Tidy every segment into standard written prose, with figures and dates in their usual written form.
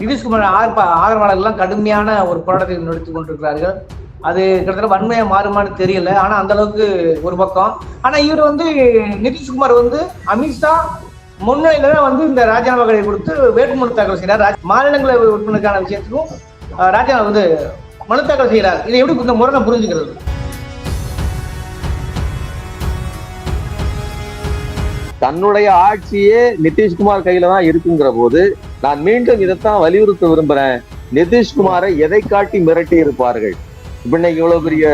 நிதிஷ்குமார் ஆதரவாளர்கள் கடுமையான ஒரு போராட்டத்தை நடத்தி கொண்டிருக்கிறார்கள். அது கிட்டத்தட்ட வன்மையா மாறுமான்னு தெரியல. ஆனா அந்த அளவுக்கு ஒரு பக்கம். ஆனா இவர் நிதிஷ்குமார் அமித்ஷா முன்னிலையில தான் இந்த ராஜினாமாவை கொடுத்து வேட்புமனு தாக்கல் செய்யறார். மாநிலங்களவை உறுப்பினருக்கான விஷயத்துக்கும் ராஜினாமா மனு தாக்கல் செய்யறார். இதை எப்படி இந்த முறை புரிஞ்சுக்கிறது? தன்னுடைய ஆட்சியே நிதிஷ்குமார் கையில தான் இருக்குங்கிற போது நான் மீண்டும் இதைத்தான் வலியுறுத்த விரும்புறேன். நிதிஷ்குமாரை எதை காட்டி மிரட்டி இருப்பார்கள்? இப்ப இன்னைக்கு இவ்வளவு பெரிய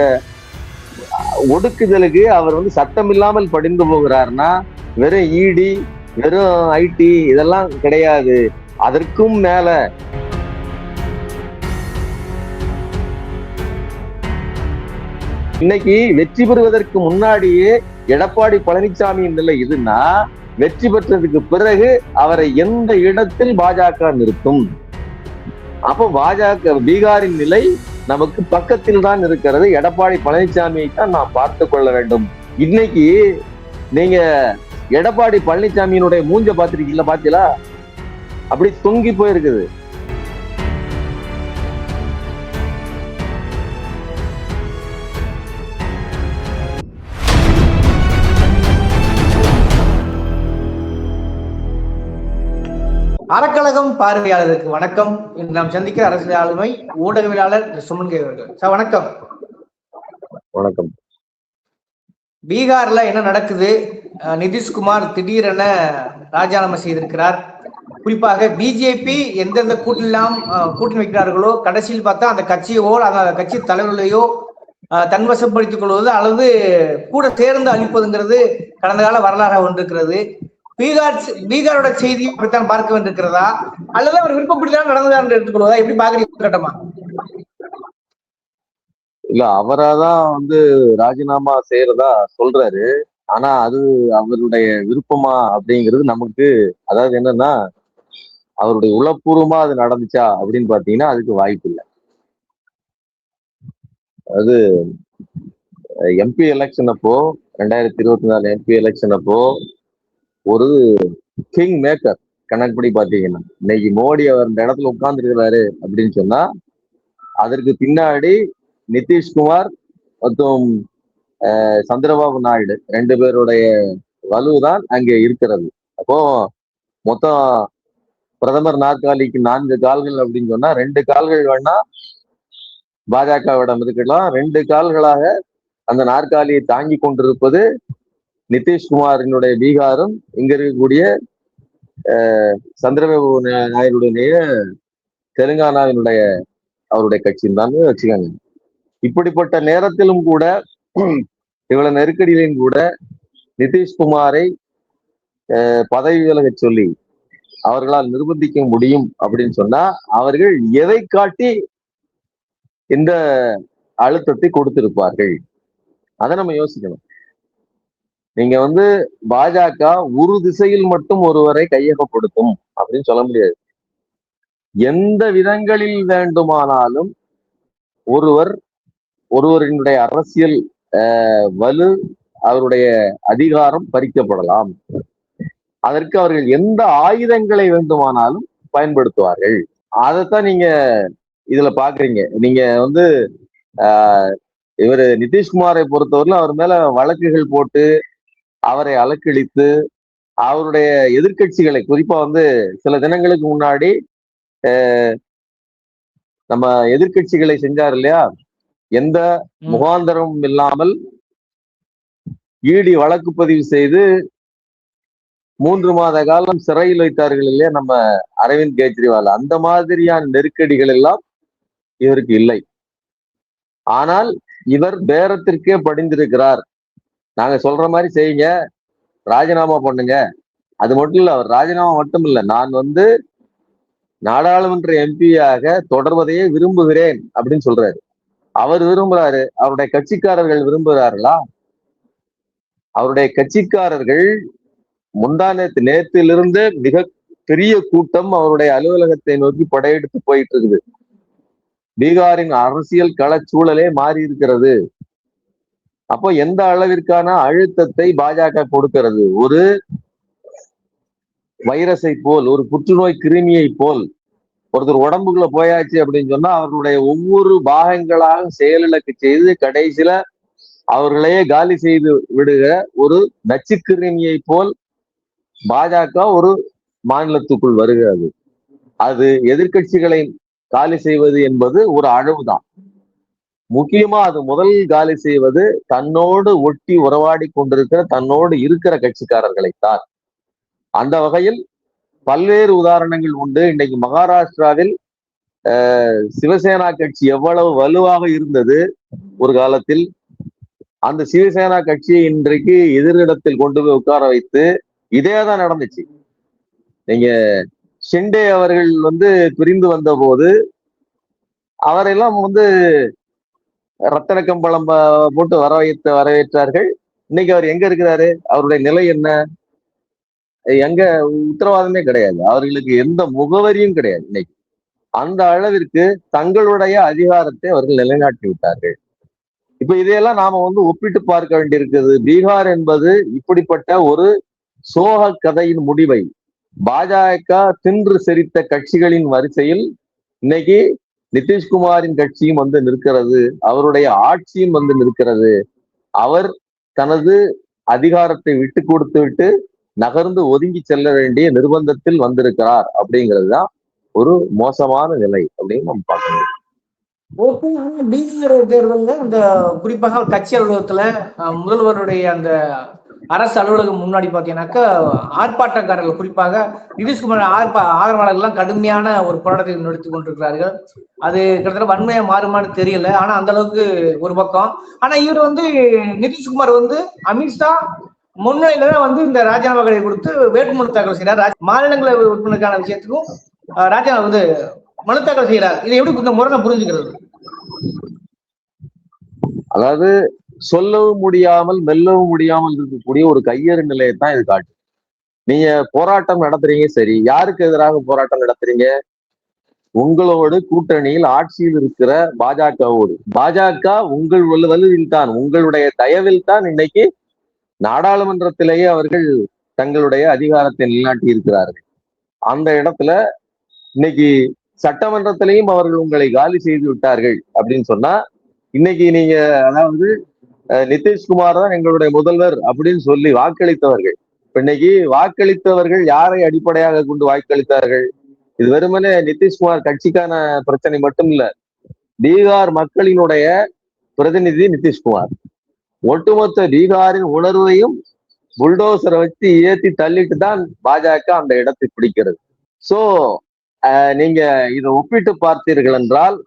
ஒடுக்குதலுக்கு அவர் சட்டம் இல்லாமல் படிந்து போகிறார்னா வெறும் இடி, வெறும் ஐடி இதெல்லாம் கிடையாது. அதற்கும் மேல இன்னைக்கு வெற்றி பெறுவதற்கு முன்னாடியே எடப்பாடி பழனிசாமியின் நிலை இதுன்னா, வெற்றி பெற்றதுக்கு பிறகு அவரை எந்த இடத்தில் பாஜக நிறுத்தும்? அப்போ பாஜக பீகாரின் நிலை நமக்கு பக்கத்தில் தான் இருக்கிறது. எடப்பாடி பழனிசாமியை தான் நாம் பார்த்து கொள்ள வேண்டும். இன்னைக்கு நீங்க எடப்பாடி பழனிசாமியினுடைய மூஞ்ச பார்த்திருக்கீங்களா? பாத்தீங்களா? அப்படி தொங்கி போயிருக்குது. அறக்கழகம் பார்வையாளருக்கு வணக்கம். இன்று நாம் சந்திக்கிற அரசியல் ஆளுமை ஊடகவியலாளர் சுமன் கே அவர்கள். சார் வணக்கம். வணக்கம். பீகார்ல என்ன நடக்குது? நிதிஷ்குமார் திடீரென ராஜினாமா செய்திருக்கிறார். குறிப்பாக பிஜேபி எந்தெந்த கூட்டணி வைக்கிறார்களோ கடைசியில் பார்த்தா அந்த கட்சியோ அந்த கட்சி தலைவர்களையோ தன்வசப்படுத்திக் கொள்வது அல்லது கூட சேர்ந்து அளிப்பதுங்கிறது கடந்த கால வரலாறாக கொண்டிருக்கிறது. பீகாரோட செய்தி அப்படித்தான் பார்க்க வேண்டியிருக்கிறதா அல்லது அவர் விருப்பப்படிதான் நடந்ததா என்று எடுத்துக்கொள்வதா? எப்படி பாக்குறீங்க கட்டமா? இல்ல, அவராதான் ராஜினாமா செய்யறதா சொல்றாரு. ஆனா அது அவருடைய விருப்பமா அப்படிங்கிறது நமக்கு, அதாவது என்னன்னா, அவருடைய உளப்பூர்வமா அது நடந்துச்சா அப்படின்னு பாத்தீங்கன்னா அதுக்கு வாய்ப்பு இல்லை. அது எம்பி எலெக்ஷன் அப்போ 2024 எம்பி எலெக்ஷன் அப்போ ஒரு கிங் மேக்கர் கணக்குப்படி பாத்தீங்கன்னா, இன்னைக்கு மோடி அவர் இந்த இடத்துல உட்கார்ந்து இருக்கிறாரு அப்படின்னு சொன்னா அதற்கு பின்னாடி நிதிஷ்குமார் மற்றும் சந்திரபாபு நாயுடு 2 பேருடைய வலுதான் அங்கே இருக்கிறது. அப்போ மொத்தம் பிரதமர் நாற்காலிக்கு 4 கால்கள் அப்படின்னு சொன்னா 2 கால்கள் வேணா பாஜகவிடம் இருக்கலாம். 2 கால்களாக அந்த நாற்காலியை தாங்கி கொண்டிருப்பது நிதிஷ்குமாரினுடைய பீகாரும் இங்க இருக்கக்கூடிய சந்திரபாபு நாயுடைய தெலுங்கானாவினுடைய அவருடைய கட்சியும் தான் வச்சுக்காங்க. இப்படிப்பட்ட நேரத்திலும் கூட, இவ்வளவு நெருக்கடியிலும் கூட நிதிஷ்குமாரை பதவி விலக சொல்லி அவர்களால் நிர்பந்திக்க முடியும் அப்படின்னு சொன்னா அவர்கள் எதை காட்டி இந்த அழுத்தத்தை கொடுத்திருப்பார்கள்? அதை நம்ம யோசிக்கணும். நீங்க பாஜக ஒரு திசையில் மட்டும் ஒருவரை கையகப்படுத்தும் அப்படின்னு சொல்ல முடியாது. எந்த விதங்களில் வேண்டுமானாலும் ஒருவரினுடைய அரசியல் வலு, அவருடைய அதிகாரம் பறிக்கப்படலாம். அதற்கு அவர்கள் எந்த ஆயுதங்களை வேண்டுமானாலும் பயன்படுத்துவார்கள். அதைத்தான் நீங்க இதுல பாக்குறீங்க. நீங்க இவர் நிதிஷ்குமாரை பொறுத்தவரையிலும் அவர் மேல வழக்குகள் போட்டு அவரை அலக்களித்து அவருடைய எதிர்கட்சிகளை, குறிப்பா சில தினங்களுக்கு முன்னாடி நம்ம எதிர்கட்சிகளை செஞ்சார் இல்லையா, எந்த முகாந்தரமும் இல்லாமல் இடி வழக்கு பதிவு செய்து 3 மாத காலம் சிறையில் வைத்தார்கள் இல்லையா நம்ம அரவிந்த் கெஜ்ரிவால். அந்த மாதிரியான நெருக்கடிகள் எல்லாம் இவருக்கு இல்லை. ஆனால் இவர் பேரத்திற்கே படிந்திருக்கிறார். நாங்க சொல்ற மாதிரி செய்யுங்க, ராஜினாமா பண்ணுங்க. அது மட்டும் இல்ல, அவர் ராஜினாமா மட்டும் இல்ல, நான் நாடாளுமன்ற எம்பியாக தொடர்வதையே விரும்புகிறேன் அப்படின்னு சொல்றாரு. அவர் விரும்புறாரு, அவருடைய கட்சிக்காரர்கள் விரும்புகிறார்களா? அவருடைய கட்சிக்காரர்கள் நேற்றிலிருந்து மிக பெரிய கூட்டம் அவருடைய அலுவலகத்தை நோக்கி படையெடுத்து போயிட்டு இருக்குது. பீகாரின் அரசியல் களச்சூழலே மாறி இருக்கிறது. அப்போ எந்த அளவிற்கான அழுத்தத்தை பாஜக கொடுக்கிறது? ஒரு வைரஸை போல், ஒரு புற்றுநோய் கிருமியை போல் ஒருத்தர் உடம்புக்குள்ள போயாச்சு அப்படின்னு சொன்னா அவர்களுடைய ஒவ்வொரு பாகங்களாக செயலிழக்க செய்து கடைசியில அவர்களையே காலி செய்து விடுக ஒரு நச்சுக்கிருமியை போல் பாஜக ஒரு மாநிலத்துக்குள் வருகிறது. அது எதிர்கட்சிகளை காலி செய்வது என்பது ஒரு அளவுதான். முக்கியமா அது முதல் காலி செய்வது தன்னோடு ஒட்டி உறவாடி கொண்டிருக்கிற தன்னோடு இருக்கிற கட்சிக்காரர்களைத்தான். அந்த வகையில் பல்வேறு உதாரணங்கள் உண்டு. இன்னைக்கு மகாராஷ்டிராவில் சிவசேனா கட்சி எவ்வளவு வலுவாக இருந்தது ஒரு காலத்தில், அந்த சிவசேனா கட்சியை இன்றைக்கு எதிரிடத்தில் கொண்டு போய் உட்கார வைத்து இதேதான் நடந்துச்சு. நீங்க ஷிண்டே அவர்கள் பிரிந்து வந்த போது அவரெல்லாம் ரத்தன கம்பளம் போட்டு வரவேற்றார்கள். இன்னைக்கு அவர் எங்க இருக்கிறாரு? அவருடைய நிலை என்ன? எங்க உத்தரவாதமே கிடையாது. அவர்களுக்கு எந்த முகவரியும் கிடையாது. இன்னைக்கு அந்த அளவிற்கு தங்களுடைய அதிகாரத்தை அவர்கள் நிலைநாட்டி விட்டார்கள். இப்ப இதையெல்லாம் நாம ஒப்பிட்டு பார்க்க வேண்டியிருக்கிறது. பீகார் என்பது இப்படிப்பட்ட ஒரு சோக கதையின் முடிவை பாஜக தின்று செரித்த கட்சிகளின் வரிசையில் இன்னைக்கு நிதிஷ்குமாரின் கட்சியும் நிற்கிறது, அவருடைய ஆட்சியும் நிற்கிறது. அவர் தனது அதிகாரத்தை விட்டு கொடுத்து விட்டு நகர்ந்து ஒதுங்கி செல்ல வேண்டிய நிர்பந்தத்தில் வந்திருக்கிறார். அப்படிங்கிறது தான் ஒரு மோசமான நிலை அப்படின்னு நம்ம பார்க்கணும். பீகார் தேர்தல்ல அந்த குறிப்பாக கட்சி அலுவலகத்துல முதல்வருடைய அந்த அரசு அலுவலகம் முன்னாடி பாத்தீங்கன்னாக்கா ஆர்ப்பாட்டக்காரர்கள், குறிப்பாக நிதிஷ்குமார் ஆதரவாளர்கள் எல்லாம் கடுமையான ஒரு போராட்டத்தை நடத்தி கொண்டிருக்கிறார்கள். அது கிட்டத்தட்ட வன்மையா மாறுமான்னு தெரியல. ஆனா அந்த அளவுக்கு ஒரு பக்கம். ஆனா இவர் நிதிஷ்குமார் அமித்ஷா முன்னிலையில தான் இந்த ராஜினாமா கடிதம் கொடுத்து வேட்புமனு தாக்கல் செய்யறார். மாநிலங்களவை உறுப்பினருக்கான விஷயத்துக்கும் ராஜினாமா மனு தாக்கல் செய்யறார். இதை எப்படி இந்த முறை புரிஞ்சுக்கிறது? அதாவது சொல்லவும் முடியாமல் மெல்லவும் முடியாமல் இருக்கக்கூடிய ஒரு கையறு நிலையை தான் இது காட்டு. நீங்க போராட்டம் நடத்துறீங்க, சரி, யாருக்கு எதிராக போராட்டம் நடத்துறீங்க? உங்களோடு கூட்டணியில் ஆட்சியில் இருக்கிற பாஜகவோடு. பாஜக உங்கள் வலுவில் தான், உங்களுடைய தயவில் தான் இன்னைக்கு நாடாளுமன்றத்திலேயே அவர்கள் தங்களுடைய அதிகாரத்தை நிலைநாட்டி இருக்கிறார்கள். அந்த இடத்துல இன்னைக்கு சட்டமன்றத்திலையும் அவர்கள் உங்களை காலி செய்து விட்டார்கள் அப்படின்னு சொன்னா, இன்னைக்கு நீங்க அதாவது நிதிஷ்குமார் தான் எங்களுடைய முதல்வர் அப்படின்னு சொல்லி வாக்களித்தவர்கள், இன்னைக்கு வாக்களித்தவர்கள் யாரை அடிப்படையாக கொண்டு வாக்களித்தார்கள்? இது வெறுமனே நிதிஷ்குமார் கட்சிக்கான பிரச்சனை மட்டும் இல்ல, பீகார் மக்களினுடைய பிரதிநிதி நிதிஷ்குமார். ஒட்டுமொத்த பீகாரின் உணர்வையும் புல்டோசரை வச்சு ஏத்தி தள்ளிட்டு தான் பாஜக அந்த இடத்தை பிடிக்கிறது. சோ நீங்க இதை ஒப்பிட்டு பார்த்தீர்கள் என்றால்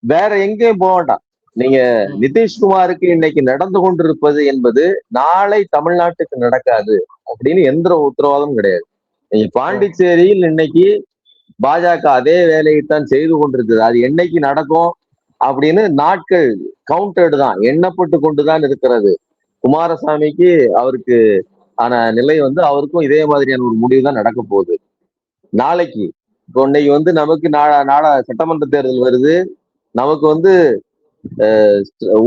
வேற எங்கேயும் போக வேண்டாம். நீங்க நிதிஷ்குமாருக்கு இன்னைக்கு நடந்து கொண்டிருப்பது என்பது நாளை தமிழ்நாட்டுக்கு நடக்காது அப்படின்னு எந்த உத்தரவாதமும் கிடையாது. நீங்க பாண்டிச்சேரியில் இன்னைக்கு பாஜக அதே வேலையைத்தான் செய்து கொண்டிருக்குது. அது என்னைக்கு நடக்கும் அப்படின்னு நாட்கள் கவுண்டட் தான், எண்ணப்பட்டு கொண்டுதான் இருக்கிறது. குமாரசாமிக்கு அவருக்கு ஆன நிலை அவருக்கும் இதே மாதிரியான ஒரு முடிவு தான் நடக்க போகுது நாளைக்கு. இப்போ இன்னைக்கு நமக்கு நாடா சட்டமன்ற தேர்தல் வருது. நமக்கு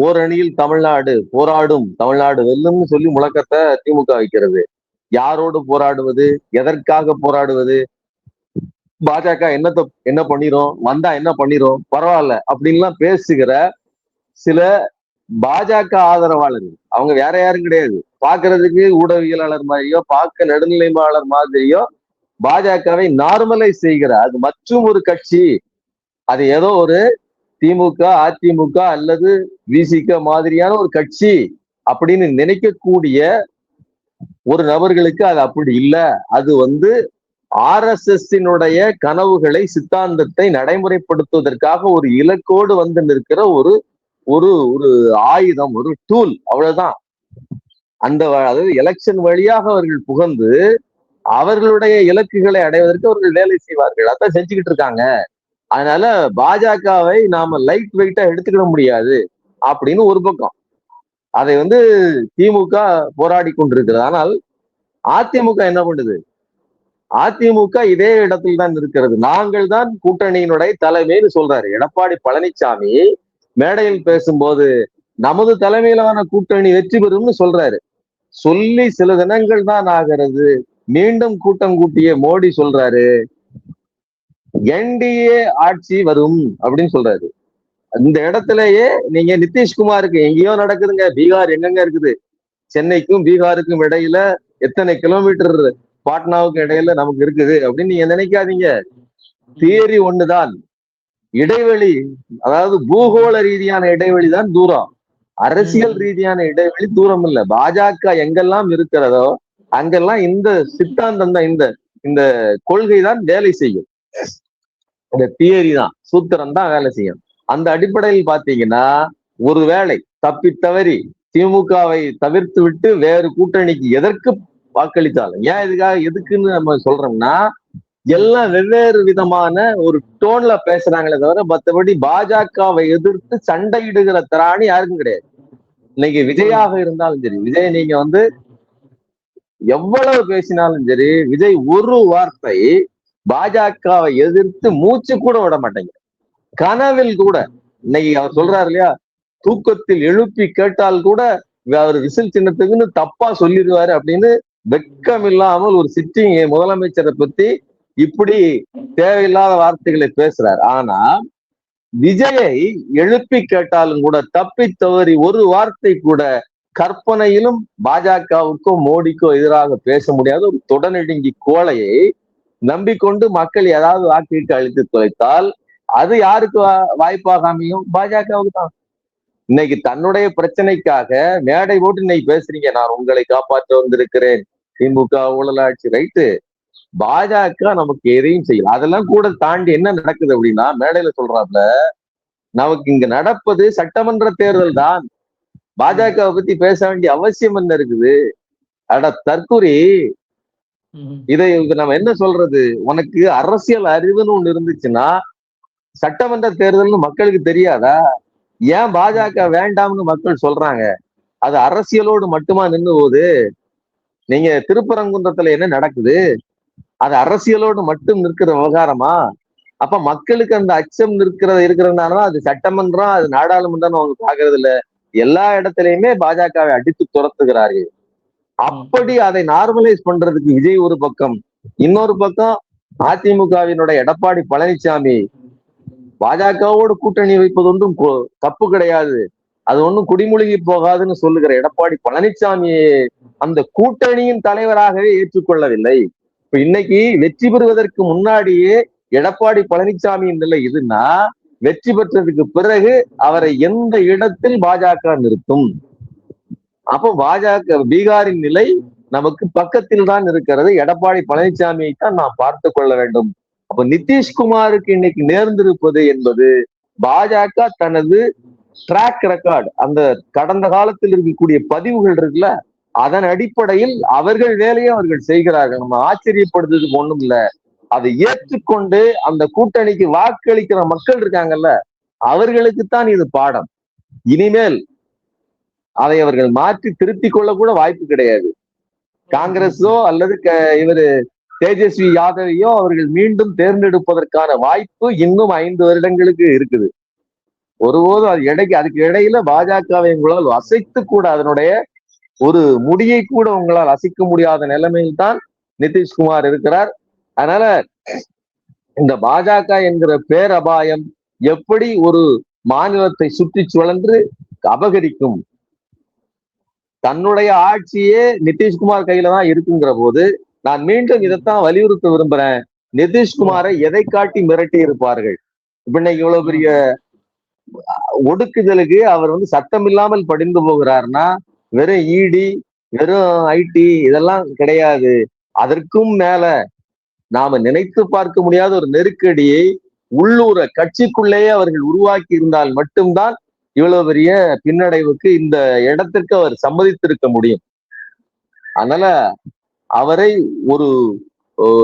ஓரணியில் தமிழ்நாடு போராடும், தமிழ்நாடு வெல்லும்னு சொல்லி முழக்கத்தை திமுக வைக்கிறது. யாரோடு போராடுவது? எதற்காக போராடுவது? பாஜக என்ன பண்ணிரும், வந்தா என்ன பண்ணிரும், பரவாயில்ல அப்படின்லாம் பேசுகிற சில பாஜக ஆதரவாளர்கள், அவங்க வேற யாரும் கிடையாது, பாக்குறதுக்கு ஊடகவியலாளர் மாதிரியோ பார்க்க நடுநிலைமையாளர் மாதிரியோ பாஜகவை நார்மலைஸ் செய்கிற, அது மற்றும் ஒரு கட்சி, அது ஏதோ ஒரு திமுக அதிமுக அல்லது விசிக மாதிரியான ஒரு கட்சி அப்படின்னு நினைக்கக்கூடிய ஒரு நபர்களுக்கு அது அப்படி இல்லை. அது RSS-னுடைய கனவுகளை, சித்தாந்தத்தை நடைமுறைப்படுத்துவதற்காக ஒரு இலக்கோடு நிற்கிற ஒரு ஒரு ஒரு ஆயுதம், ஒரு டூல், அவ்வளவுதான். அதாவது எலெக்ஷன் வழியாக அவர்கள் புகழ்ந்து அவர்களுடைய இலக்குகளை அடைவதற்கு அவர்கள் வேலை செய்வார்கள். அதான் செஞ்சுக்கிட்டு இருக்காங்க. அதனால பாஜகவை நாம லைட் வெயிட்டா எடுத்துக்கிட முடியாது அப்படின்னு ஒரு பக்கம் அதை திமுக போராடி கொண்டிருக்கிறது. ஆனால் அதிமுக என்ன பண்ணுது? அதிமுக இதே இடத்தில் தான் இருக்கிறது. நாங்கள் தான் கூட்டணியினுடைய தலைமைன்னு சொல்றாரு எடப்பாடி பழனிசாமி. மேடையில் பேசும்போது நமது தலைமையிலான கூட்டணி வெற்றி பெறும்னு சொல்றாரு. சொல்லி சில தினங்கள் தான் ஆகிறது, மீண்டும் கூட்டம் கூட்டிய மோடி சொல்றாரு என்டிஏ ஆட்சி வரும் அப்படின்னு சொல்றாரு. இந்த இடத்துலயே நீங்க நிதிஷ்குமாருக்கு எங்கேயோ நடக்குதுங்க. பீகார் எங்கெங்க இருக்குது? சென்னைக்கும் பீகாருக்கும் இடையில எத்தனை கிலோமீட்டர் பாட்னாவுக்கும் இடையில நமக்கு இருக்குது அப்படின்னு நீங்க நினைக்காதீங்க. தியரி ஒண்ணுதான். இடைவெளி, அதாவது பூகோள ரீதியான இடைவெளி தான் தூரம். அரசியல் ரீதியான இடைவெளி தூரம் இல்ல. பாஜக எங்கெல்லாம் இருக்கிறதோ அங்கெல்லாம் இந்த சித்தாந்தம் தான், இந்த இந்த கொள்கை தான் வேலை செய்யும். இந்த தியரி தான், சூத்திரம் தான் வேலை செய்யும். அந்த அடிப்படையில் பாத்தீங்கன்னா ஒருவேளை தப்பித்தவறி திமுகவை தவிர்த்து விட்டு வேறு கூட்டணிக்கு எதற்கு வாக்களித்தாலும், ஏன் எதுக்குன்னு நம்ம சொல்றோம்னா, எல்லாம் வெவ்வேறு விதமான ஒரு டோன்ல பேசுறாங்களே தவிர மற்றபடி பாஜகவை எதிர்த்து சண்டையிடுகிற திராணி யாருக்கும் கிடையாது. இன்னைக்கு விஜயாக இருந்தாலும் சரி, விஜய் நீங்க வந்து எவ்வளவு பேசினாலும் சரி, விஜய் ஒரு வார்த்தை பாஜகவை எதிர்த்து மூச்சு கூட விட மாட்டேங்க. கனவில் கூட, இன்னைக்கு அவர் சொல்றாரு இல்லையா, தூக்கத்தில் எழுப்பி கேட்டால் கூட அவர் விசில் சின்னத்துக்குன்னு தப்பா சொல்லிடுவாரு அப்படின்னு வெட்கம் இல்லாமல் ஒரு சிட்டிங் முதலமைச்சரை பத்தி இப்படி தேவையில்லாத வார்த்தைகளை பேசுறாரு. ஆனா விஜயை எழுப்பி கேட்டாலும் கூட தப்பி தவறி ஒரு வார்த்தை கூட கற்பனையிலும் பாஜகவுக்கோ மோடிக்கோ எதிராக பேச முடியாத ஒரு தொடநெடுங்கி கோளையை நம்பிக்கொண்டு மக்கள் ஏதாவது வாக்குக்கு அளித்து தொலைத்தால் அது யாருக்கு வாய்ப்பாக அமையும்? பாஜகவுக்கு தான். இன்னைக்கு தன்னுடைய பிரச்சனைக்காக மேடை போட்டு இன்னைக்கு பேசுறீங்க, நான் உங்களை காப்பாற்ற வந்திருக்கிறேன், திமுக ஊழலாட்சி, ரைட்டு. பாஜக நமக்கு எதையும் செய்யல. அதெல்லாம் கூட தாண்டி என்ன நடக்குது அப்படின்னா, மேடையில சொல்றாப்ல, நமக்கு இங்க நடப்பது சட்டமன்ற தேர்தல் தான், பாஜகவை பத்தி பேச வேண்டிய அவசியம் என்ன இருக்குது? அட தற்குறி, இதை நம்ம என்ன சொல்றது? உனக்கு அரசியல் அறிவுன்னு ஒண்ணு இருந்துச்சுன்னா சட்டமன்ற தேர்தல்னு மக்களுக்கு தெரியாதா? ஏன் பாஜக வேண்டாம்னு மக்கள் சொல்றாங்க? அது அரசியலோடு மட்டுமா நின்று போகுது? நீங்க திருப்பரங்குன்றத்துல என்ன நடக்குது? அது அரசியலோடு மட்டும் நிற்கிற விவகாரமா? அப்ப மக்களுக்கு அந்த அச்சம் இருக்கிறதுனால அது சட்டமன்றம், அது நாடாளுமன்றம் அவங்க பாக்குறது இல்ல. எல்லா இடத்துலயுமே பாஜகவை அடித்து துரத்துகிறார்கள். அப்படி அதை நார்மலைஸ் பண்றதுக்கு விஜய் ஒரு பக்கம், இன்னொரு பக்கம் அதிமுகவினுடைய எடப்பாடி பழனிசாமி பாஜகவோடு கூட்டணி வைப்பது ஒன்றும் தப்பு கிடையாது, அது ஒன்றும் குடிமூழ்கி போகாதுன்னு சொல்லுகிற எடப்பாடி பழனிசாமியை அந்த கூட்டணியின் தலைவராகவே ஏற்றுக்கொள்ளவில்லை. இப்ப இன்னைக்கு வெற்றி பெறுவதற்கு முன்னாடியே எடப்பாடி பழனிசாமியின் நிலை இதுன்னா, வெற்றி பெற்றதுக்கு பிறகு அவரை எந்த இடத்தில் பாஜக நிறுத்தும்? அப்போ பாஜக பீகாரின் நிலை நமக்கு பக்கத்தில் தான் இருக்கிறது. எடப்பாடி பழனிசாமியை தான் நாம் பார்த்து கொள்ள வேண்டும். அப்ப நிதிஷ்குமாருக்கு இன்னைக்கு நேர்ந்திருப்பது என்பது பாஜக தனது ட்ராக் ரெக்கார்டு, அந்த கடந்த காலத்தில் இருக்கக்கூடிய பதிவுகள் இருக்குல்ல, அதன் அடிப்படையில் அவர்கள் வேலையை அவர்கள் செய்கிறார்கள். நம்ம ஆச்சரியப்படுறதுக்கு ஒண்ணும் இல்ல. அதை ஏற்றுக்கொண்டு அந்த கூட்டணிக்கு வாக்களிக்கிற மக்கள் இருக்காங்கல்ல, அவர்களுக்குத்தான் இது பாடம். இனிமேல் அதை அவர்கள் மாற்றி திருத்திக் கொள்ள கூட வாய்ப்பு கிடையாது. காங்கிரஸோ அல்லது இவரு தேஜஸ்வி யாதவையோ அவர்கள் மீண்டும் தேர்ந்தெடுப்பதற்கான வாய்ப்பு இன்னும் 5 வருடங்களுக்கு இருக்குது. ஒருபோதும் அதுக்கு இடையில பாஜகவை உங்களால் அசைத்து கூட, அதனுடைய ஒரு முடியை கூட உங்களால் அசைக்க முடியாத நிலைமையில் தான் நிதிஷ்குமார் இருக்கிறார். அதனால இந்த பாஜக என்கிற பேரபாயம் எப்படி ஒரு மாநிலத்தை சுற்றி சுழன்று அபகரிக்கும், தன்னுடைய ஆட்சியே நிதிஷ்குமார் கையில தான் இருக்குங்கிற போது, நான் மீண்டும் இதைத்தான் வலியுறுத்த விரும்புறேன், நிதிஷ்குமாரை எதை காட்டி மிரட்டி இருப்பார்கள்? இப்ப இன்னைக்கு இவ்வளவு பெரிய ஒடுக்குதலுக்கு அவர் சட்டம் இல்லாமல் படிந்து போகிறார்னா, வெறும் இடி, வெறும் ஐடி இதெல்லாம் கிடையாது. அதற்கும் மேல நாம நினைத்து பார்க்க முடியாத ஒரு நெருக்கடியை உள்ளூர கட்சிக்குள்ளேயே அவர்கள் உருவாக்கி இருந்தால் மட்டும்தான் இவ்வளவு பெரிய பின்னடைவுக்கு, இந்த இடத்திற்கு அவர் சம்மதித்திருக்க முடியும். அதனால அவரை ஒரு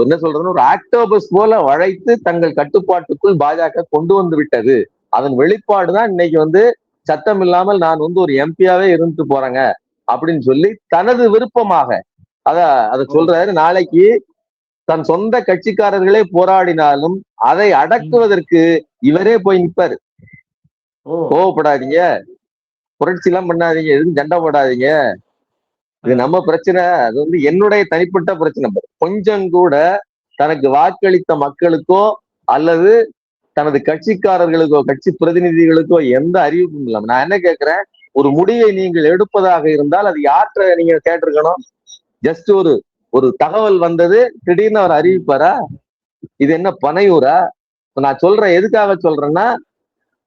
என்ன சொல்றதுன்னு, ஒரு ஆக்டோபஸ் போல வளைத்து தங்கள் கட்டுப்பாட்டுக்குள் பாஜக கொண்டு வந்து விட்டது. அதன் வெளிப்பாடுதான் இன்னைக்கு சட்டம் இல்லாமல் நான் ஒரு எம்பியாவே இருந்துட்டு போறேங்க அப்படின்னு சொல்லி தனது விருப்பமாக அதை சொல்றாரு. நாளைக்கு தன் சொந்த கட்சிக்காரர்களே போராடினாலும் அதை அடக்குவதற்கு இவரே போய் நிற்பாரு. கோவப்படாதீங்க, புரட்சி எல்லாம் பண்ணாதீங்க, எதுவும் சண்டை போடாதீங்க, இது நம்ம பிரச்சனை, அது என்னுடைய தனிப்பட்ட பிரச்சனை. கொஞ்சம் கூட தனக்கு வாக்களித்த மக்களுக்கோ அல்லது தனது கட்சிக்காரர்களுக்கோ கட்சி பிரதிநிதிகளுக்கோ எந்த அறிவிப்பும் இல்லாம, நான் என்ன கேட்கிறேன், ஒரு முடிவை நீங்கள் எடுப்பதாக இருந்தால் அது யார்கிட்ட நீங்க கேட்டிருக்கணும்? ஜஸ்ட் ஒரு தகவல் வந்தது, திடீர்னு அவர் அறிவிப்பாரா? இது என்ன பனையூரா? நான் சொல்றேன், எதுக்காக சொல்றேன்னா,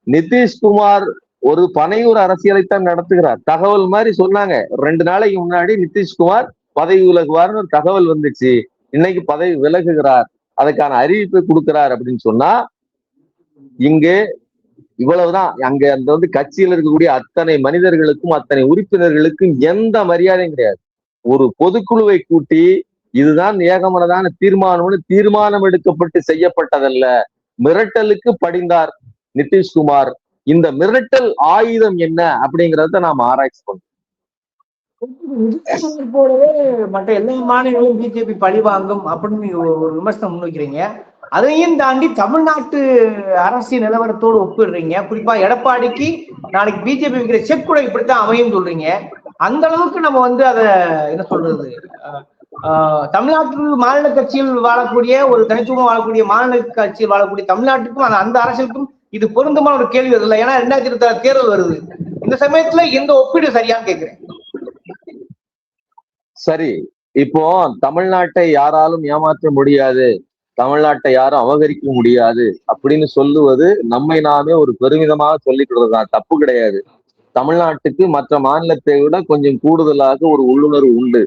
நிதிஷ்குமார் ஒரு பனையூர் அரசியலைத்தான் நடத்துகிறார். தகவல் மாதிரி சொன்னாங்க 2 நாளைக்கு முன்னாடி, நிதிஷ்குமார் பதவி விலகுவார்னு ஒரு தகவல் வந்துச்சு. இன்னைக்கு பதவி விலகுகிறார், அதுக்கான அறிவிப்பை கொடுக்கிறார் அப்படின்னு சொன்னா, இங்கே இவ்வளவுதான். அங்க அந்த கட்சியில் இருக்கக்கூடிய அத்தனை மனிதர்களுக்கும் அத்தனை உறுப்பினர்களுக்கும் எந்த மரியாதையும் கிடையாது. ஒரு பொதுக்குழுவை கூட்டி இதுதான் ஏகமனதான தீர்மானம்னு தீர்மானம் எடுக்கப்பட்டு செய்யப்பட்டதல்ல. மிரட்டலுக்கு படிந்தார் நிதிஷ்குமார். இந்த மிரட்டல் ஆயுதம் என்ன அப்படிங்கறத நாம ஆராய்ச்சி பண்ணோம். போலவே மற்ற எல்லா மாநிலங்களும் பிஜேபி பழி வாங்கும் அப்படின்னு ஒரு விமர்சனம் முன்வைக்கிறீங்க. அதையும் தாண்டி தமிழ்நாட்டு அரசியல் நிலவரத்தோடு ஒப்பிடுறீங்க. குறிப்பா எடப்பாடிக்கு நாளைக்கு பிஜேபி வைக்கிற செக் கூட இப்படித்தான் அமையும் சொல்றீங்க. அந்த அளவுக்கு நம்ம அதை என்ன சொல்றது, தமிழ்நாட்டில் மாநில கட்சியில் வாழக்கூடிய ஒரு தனித்துவம் வாழக்கூடிய மாநில கட்சியில் வாழக்கூடிய தமிழ்நாட்டுக்கும் அந்த அரசியலுக்கும் இது பொருந்தமான ஒரு கேள்வி வருது. ஏன்னா 2026 தேர்தல் வருது. இந்த சமயத்துல எந்த ஒப்பீடு சரியான்னு கேட்கிறேன். சரி, இப்போ தமிழ்நாட்டை யாராலும் ஏமாற்ற முடியாது, தமிழ்நாட்டை யாரும் அபகரிக்க முடியாது அப்படின்னு சொல்லுவது நம்மை நாமே ஒரு பெருமிதமாக சொல்லிக்கிறதுதான், தப்பு கிடையாது. தமிழ்நாட்டுக்கு மற்ற மாநிலத்தை விட கொஞ்சம் கூடுதலாக ஒரு உள்ளுணர்வு உண்டு.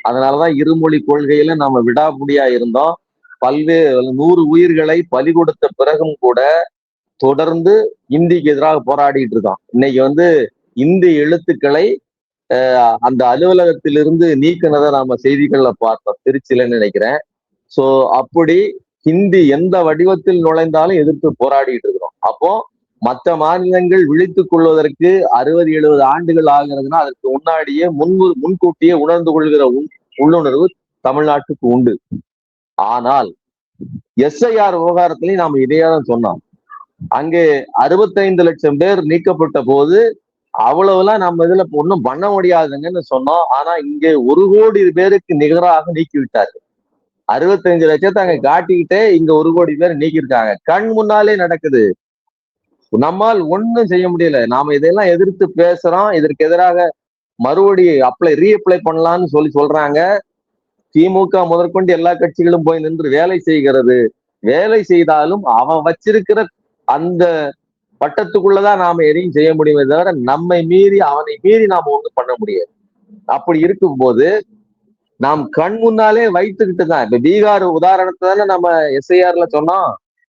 அதனாலதான் இருமொழி கொள்கையில நம்ம விடாமுடியா இருந்தோம். பல்வேறு 100 உயிர்களை பலி கொடுத்த பிறகும் கூட தொடர்ந்து இந்திக்கு எதிராக போராடிட்டு இருக்கோம். இன்னைக்கு இந்தி எழுத்துக்களை அந்த அலுவலகத்திலிருந்து நீக்கினதை நாம செய்திகள்ல பார்த்தோம், திருச்சியிலன்னு நினைக்கிறேன். சோ அப்படி ஹிந்தி எந்த வடிவத்தில் நுழைந்தாலும் எதிர்த்து போராடிட்டு இருக்கிறோம். அப்போ மற்ற மாநிலங்கள் விழித்துக் கொள்வதற்கு 60-70 ஆண்டுகள் ஆகிறதுனா அதற்கு முன்னாடியே முன்கூட்டியே உணர்ந்து கொள்கிற உள்ளுணர்வு தமிழ்நாட்டுக்கு உண்டு. ஆனால் SIR விவகாரத்திலையும் நாம இதையாதான் சொன்னோம். அங்கே 65 லட்சம் பேர் நீக்கப்பட்ட போது அவ்வளவுலாம் நம்ம இதுல ஒன்றும் பண்ண முடியாதுங்கன்னு சொன்னோம். ஆனா இங்கே 1 கோடி பேருக்கு நிகராக நீக்கி விட்டாரு. 65 லட்சத்தை அங்க காட்டிக்கிட்டே இங்க 1 கோடி பேர் நீக்கியிருக்காங்க. கண் முன்னாலே நடக்குது. நம்மால் ஒண்ணும் செய்ய முடியல. நாம இதெல்லாம் எதிர்த்து பேசுறோம். இதற்கு எதிராக மறுபடி ரீஅப்ளை பண்ணலாம்னு சொல்றாங்க. திமுக முதற்கொண்டு எல்லா கட்சிகளும் போய் நின்று வேலை செய்கிறது. வேலை செய்தாலும் அவன் வச்சிருக்கிற அந்த பட்டத்துக்குள்ளதான் நாம எதையும் செய்ய முடியுமே தவிர நம்மை மீறி அவனை மீறி நாம ஒண்ணும் பண்ண முடியாது. அப்படி இருக்கும்போது நாம் கண் முன்னாலே வைத்துக்கிட்டு தான், இப்ப பீகார் உதாரணத்தை தானே நம்ம SIRல சொன்னோம்.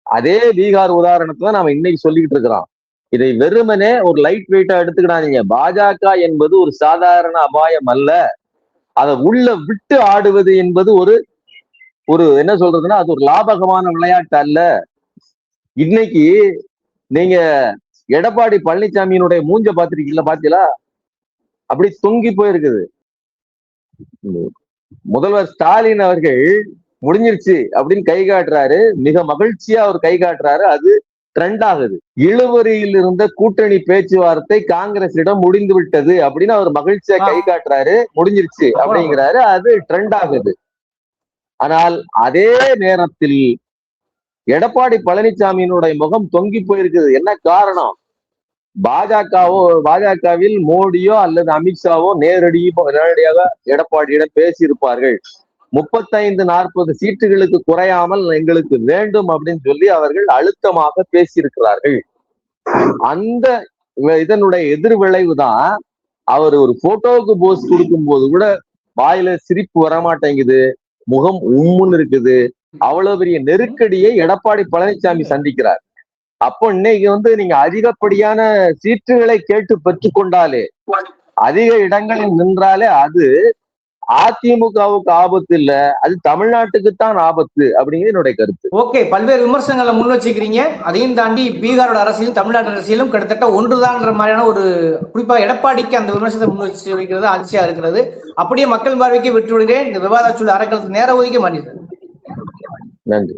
அதே பீகார் உதாரணத்தை தான் நாம இன்னைக்கு சொல்லிக்கிட்டு இருக்கிறோம். இதை வெறுமனே ஒரு லைட் வெயிட்டா எடுத்துக்கிடாதீங்க. பாஜக என்பது ஒரு சாதாரண அபாயம் அல்ல. அதை உள்ள விட்டு ஆடுவது என்பது ஒரு என்ன சொல்றதுன்னா அது ஒரு லாபகமான விளையாட்டு அல்ல. இன்னைக்கு நீங்க எடப்பாடி பழனிசாமியினுடைய மூஞ்ச பாத்தீங்களா? அப்படி தொங்கி போயிருக்குது. முதல்வர் ஸ்டாலின் அவர்கள் முடிஞ்சிருச்சு அப்படின்னு கை காட்டுறாரு, மிக மகிழ்ச்சியா அவர் கை காட்டுறாரு. அது ட்ரெண்ட் ஆகுது. இழுவரியில் இருந்த கூட்டணி பேச்சுவார்த்தை காங்கிரஸிடம் முடிந்து விட்டது அப்படின்னு அவர் மகிழ்ச்சியா கை காட்டுறாரு, முடிஞ்சிருச்சு அப்படிங்கிறாரு, அது ட்ரெண்ட் ஆகுது. ஆனால் அதே நேரத்தில் எடப்பாடி பழனிசாமியினுடைய முகம் தொங்கி போயிருக்குது. என்ன காரணம்? பாஜகவில் மோடியோ அல்லது அமித்ஷாவோ நேரடியாக எடப்பாடியிடம் பேசியிருப்பார்கள். 35-40 சீட்டுகளுக்கு குறையாமல் எங்களுக்கு வேண்டும் அப்படின்னு சொல்லி அவர்கள் அழுத்தமாக பேசியிருக்கிறார்கள். அந்த இதனுடைய எதிர்விளைவு தான் அவர் ஒரு போட்டோவுக்கு போஸ் கொடுக்கும் போது கூட வாயில சிரிப்பு வரமாட்டேங்குது, முகம் உம்முன்னு இருக்குது. அவ்வளவு பெரிய நெருக்கடியை எடப்பாடி பழனிசாமி சந்திக்கிறார். அப்போ இன்னைக்கு நீங்க அதிகப்படியான சீட்டுகளை கேட்டு பெற்றுக்கொண்டாலே, அதிக இடங்களில் நின்றாலே அது அதிமுகவுக்கு ஆபத்து இல்ல, அது தமிழ்நாட்டுக்குத்தான் ஆபத்து அப்படிங்கிறது என்னுடைய கருத்து. ஓகே, பல்வேறு விமர்சனங்களை முன் வச்சுக்கிறீங்க. அதையும் தாண்டி பீகாரோட அரசியலும் தமிழ்நாட்டு அரசியலும் கிட்டத்தட்ட ஒன்றுதான்ற மாதிரியான ஒரு, குறிப்பா எடப்பாடிக்கு அந்த விமர்சனத்தை முன் வச்சு வைக்கிறது அதிர்ச்சியா இருக்கிறது. அப்படியே மக்கள் பார்வைக்கு விட்டு விடுகிறேன். இந்த விவாத சூழல் அறக்கலத்துக்கு நேர ஒதுக்கி மாட்டேன். நன்றி.